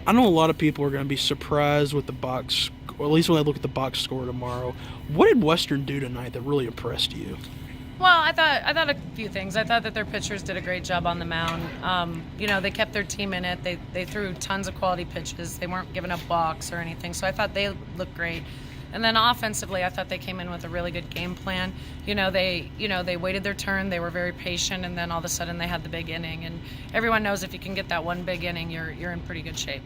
I know a lot of people are going to be surprised with the box, or at least when they look at the box score tomorrow. What did Western do tonight that really impressed you? Well, I thought a few things. I thought that their pitchers did a great job on the mound. They kept their team in it. They threw tons of quality pitches. They weren't giving up walks or anything. So I thought they looked great. And then offensively, I thought they came in with a really good game plan. They waited their turn. They were very patient, and then all of a sudden they had the big inning. And everyone knows if you can get that one big inning, you're in pretty good shape.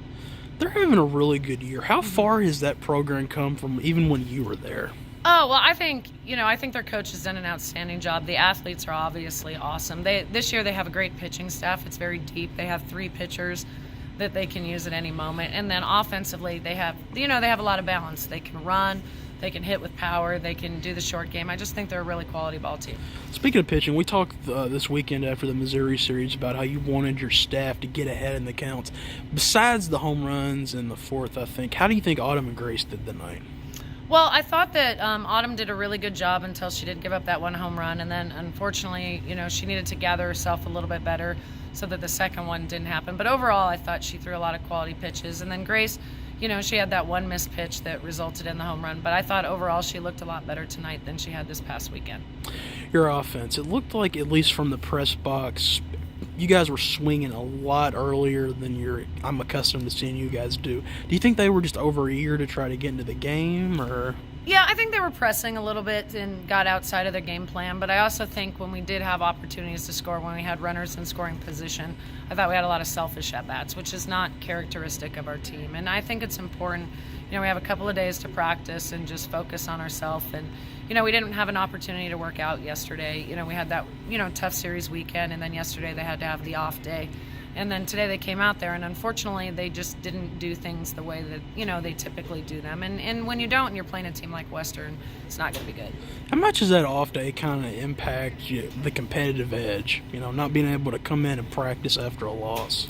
They're having a really good year. How far has that program come from even when you were there? Oh, well, I think their coach has done an outstanding job. The athletes are obviously awesome. This year they have a great pitching staff. It's very deep. They have 3 pitchers that they can use at any moment. And then offensively, they have a lot of balance. They can run, they can hit with power, they can do the short game. I just think they're a really quality ball team. Speaking of pitching, we talked this weekend after the Missouri series about how you wanted your staff to get ahead in the counts. Besides the home runs in the fourth, I think, how do you think Autumn and Grace did tonight? Well, I thought that Autumn did a really good job until she did give up that one home run, and then unfortunately, she needed to gather herself a little bit better so that the second one didn't happen. But overall, I thought she threw a lot of quality pitches, and then Grace, she had that one missed pitch that resulted in the home run. But I thought overall she looked a lot better tonight than she had this past weekend. Your offense, it looked like, at least from the press box, you guys were swinging a lot earlier than I'm accustomed to seeing you guys do. Do you think they were just over eager to try to get into the game, or? Yeah, I think they were pressing a little bit and got outside of their game plan, but I also think when we did have opportunities to score, when we had runners in scoring position, I thought we had a lot of selfish at-bats, which is not characteristic of our team. And I think it's important, we have a couple of days to practice and just focus on ourselves. And, we didn't have an opportunity to work out yesterday. We had that, tough series weekend, and then yesterday they had to have the off day. And then today they came out there, and unfortunately they just didn't do things the way that, they typically do them. And when you don't and you're playing a team like Western, it's not going to be good. How much does that off day kind of impact the competitive edge, not being able to come in and practice after a loss?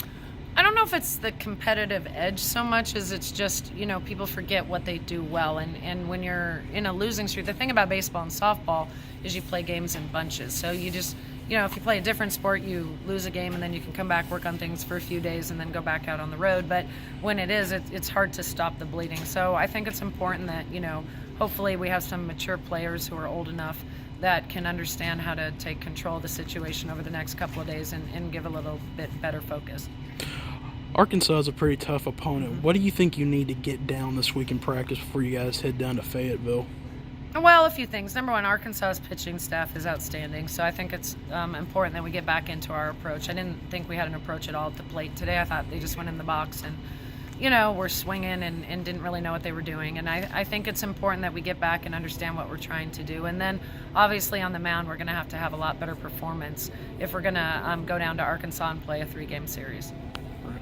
I don't know if it's the competitive edge so much as it's just, people forget what they do well. And when you're in a losing streak, the thing about baseball and softball is you play games in bunches. So you just, if you play a different sport, you lose a game and then you can come back, work on things for a few days and then go back out on the road. But when it's hard to stop the bleeding. So I think it's important that, hopefully we have some mature players who are old enough that can understand how to take control of the situation over the next couple of days and give a little bit better focus. Arkansas is a pretty tough opponent. What do you think you need to get down this week in practice before you guys head down to Fayetteville? Well, a few things. Number one, Arkansas's pitching staff is outstanding, so I think it's important that we get back into our approach. I didn't think we had an approach at all at the plate today. I thought they just went in the box and, were swinging and didn't really know what they were doing. And I think it's important that we get back and understand what we're trying to do. And then, obviously, on the mound, we're going to have a lot better performance if we're going to go down to Arkansas and play a 3-game series.